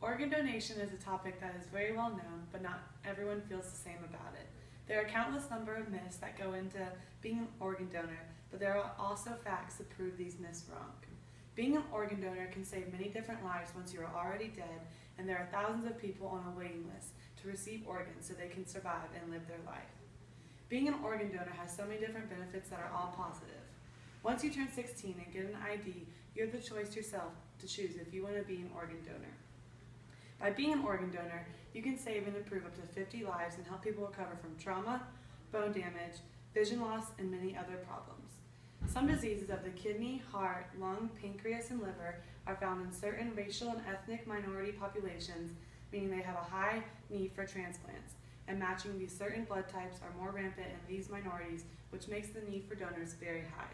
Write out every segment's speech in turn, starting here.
Organ donation is a topic that is very well known, but not everyone feels the same about it. There are countless number of myths that go into being an organ donor, but there are also facts that prove these myths wrong. Being an organ donor can save many different lives once you are already dead, and there are thousands of people on a waiting list to receive organs so they can survive and live their life. Being an organ donor has so many different benefits that are all positive. Once you turn 16 and get an ID, you have the choice yourself to choose if you want to be an organ donor. By being an organ donor, you can save and improve up to 50 lives and help people recover from trauma, bone damage, vision loss, and many other problems. Some diseases of the kidney, heart, lung, pancreas, and liver are found in certain racial and ethnic minority populations, meaning they have a high need for transplants, and matching these certain blood types are more rampant in these minorities, which makes the need for donors very high.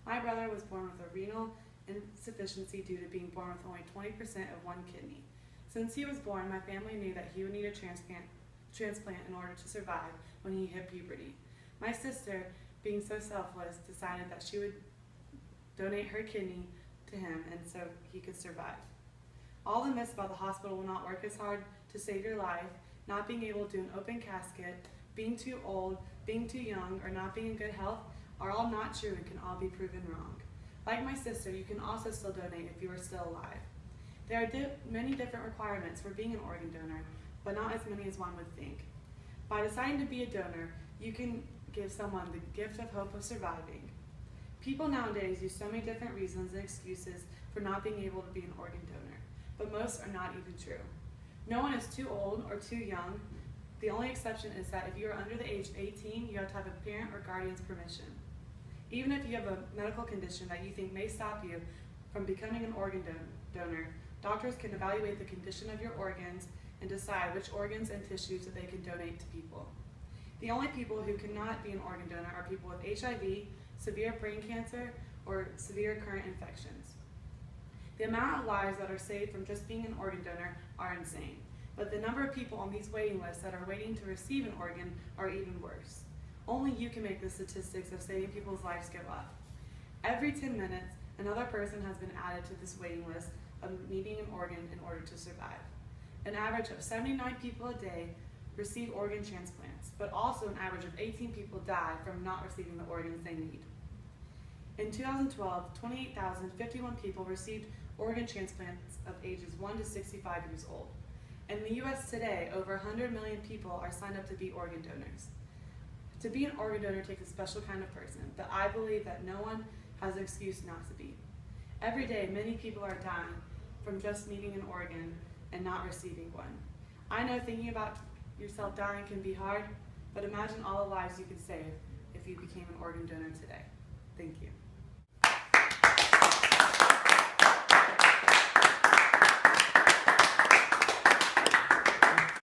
My brother was born with a renal insufficiency due to being born with only 20% of one kidney. Since he was born, my family knew that he would need a transplant in order to survive when he hit puberty. My sister, being so selfless, decided that she would donate her kidney to him and so he could survive. All the myths about the hospital will not work as hard to save your life, not being able to do an open casket, being too old, being too young, or not being in good health are all not true and can all be proven wrong. Like my sister, you can also still donate if you are still alive. There are many different requirements for being an organ donor, but not as many as one would think. By deciding to be a donor, you can give someone the gift of hope of surviving. People nowadays use so many different reasons and excuses for not being able to be an organ donor, but most are not even true. No one is too old or too young. The only exception is that if you are under the age of 18, you have to have a parent or guardian's permission. Even if you have a medical condition that you think may stop you from becoming an organ donor, doctors can evaluate the condition of your organs and decide which organs and tissues that they can donate to people. The only people who cannot be an organ donor are people with HIV, severe brain cancer, or severe current infections. The amount of lives that are saved from just being an organ donor are insane, but the number of people on these waiting lists that are waiting to receive an organ are even worse. Only you can make the statistics of saving people's lives go up. Every 10 minutes, another person has been added to this waiting list of needing an organ in order to survive. An average of 79 people a day receive organ transplants, but also an average of 18 people die from not receiving the organs they need. In 2012, 28,051 people received organ transplants of ages 1 to 65 years old. In the US today, over 100 million people are signed up to be organ donors. To be an organ donor takes a special kind of person, but I believe that no one has an excuse not to be. Every day, many people are dying from just needing an organ and not receiving one. I know thinking about yourself dying can be hard, but imagine all the lives you could save if you became an organ donor today. Thank you.